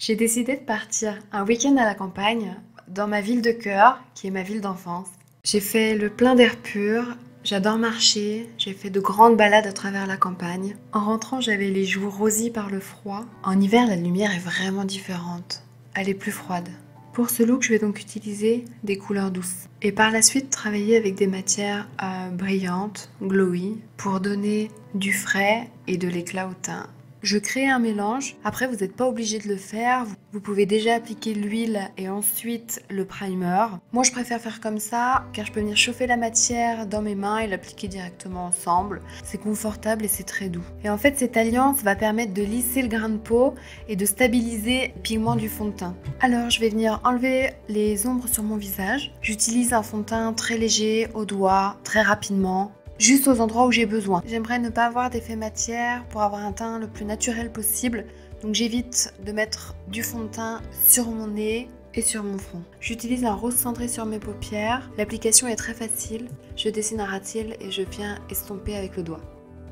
J'ai décidé de partir un week-end à la campagne, dans ma ville de cœur, qui est ma ville d'enfance. J'ai fait le plein d'air pur, j'adore marcher, j'ai fait de grandes balades à travers la campagne. En rentrant, j'avais les joues rosies par le froid. En hiver, la lumière est vraiment différente. Elle est plus froide. Pour ce look, je vais donc utiliser des couleurs douces. Et par la suite, travailler avec des matières brillantes, glowy, pour donner du frais et de l'éclat au teint. Je crée un mélange. Après, vous n'êtes pas obligé de le faire. Vous pouvez déjà appliquer l'huile et ensuite le primer. Moi, je préfère faire comme ça car je peux venir chauffer la matière dans mes mains et l'appliquer directement ensemble. C'est confortable et c'est très doux. Et en fait, cette alliance va permettre de lisser le grain de peau et de stabiliser le pigment du fond de teint. Alors, je vais venir enlever les ombres sur mon visage. J'utilise un fond de teint très léger, au doigt, très rapidement. Juste aux endroits où j'ai besoin. J'aimerais ne pas avoir d'effet matière pour avoir un teint le plus naturel possible. Donc j'évite de mettre du fond de teint sur mon nez et sur mon front. J'utilise un rose cendré sur mes paupières. L'application est très facile. Je dessine un ras-de-cils et je viens estomper avec le doigt.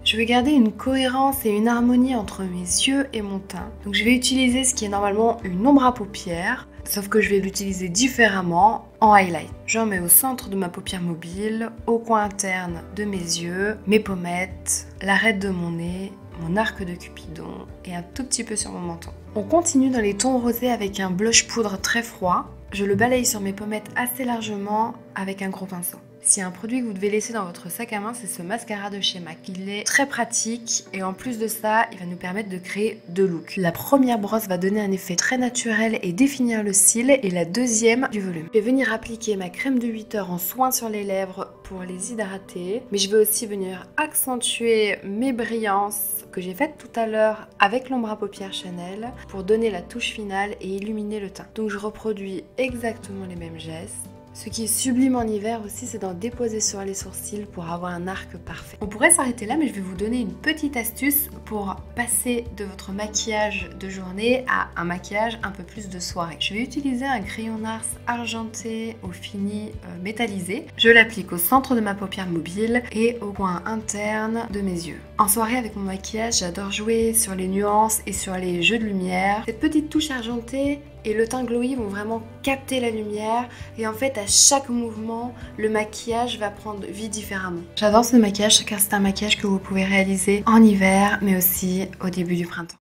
Je vais garder une cohérence et une harmonie entre mes yeux et mon teint. Donc je vais utiliser ce qui est normalement une ombre à paupières, sauf que je vais l'utiliser différemment en highlight. J'en mets au centre de ma paupière mobile, au coin interne de mes yeux, mes pommettes, l'arête de mon nez, mon arc de Cupidon et un tout petit peu sur mon menton. On continue dans les tons rosés avec un blush poudre très froid. Je le balaye sur mes pommettes assez largement avec un gros pinceau. S'il y a un produit que vous devez laisser dans votre sac à main, c'est ce mascara de chez MAC. Il est très pratique et en plus de ça, il va nous permettre de créer deux looks. La première brosse va donner un effet très naturel et définir le cil et la deuxième du volume. Je vais venir appliquer ma crème de 8 heures en soin sur les lèvres pour les hydrater. Mais je vais aussi venir accentuer mes brillances que j'ai faites tout à l'heure avec l'ombre à paupières Chanel pour donner la touche finale et illuminer le teint. Donc je reproduis exactement les mêmes gestes. Ce qui est sublime en hiver aussi, c'est d'en déposer sur les sourcils pour avoir un arc parfait. On pourrait s'arrêter là, mais je vais vous donner une petite astuce pour passer de votre maquillage de journée à un maquillage un peu plus de soirée. Je vais utiliser un crayon NARS argenté au fini métallisé. Je l'applique au centre de ma paupière mobile et au coin interne de mes yeux. En soirée, avec mon maquillage, j'adore jouer sur les nuances et sur les jeux de lumière. Cette petite touche argentée et le teint glowy vont vraiment capter la lumière et en fait à chaque mouvement le maquillage va prendre vie différemment. J'adore ce maquillage car c'est un maquillage que vous pouvez réaliser en hiver mais aussi au début du printemps.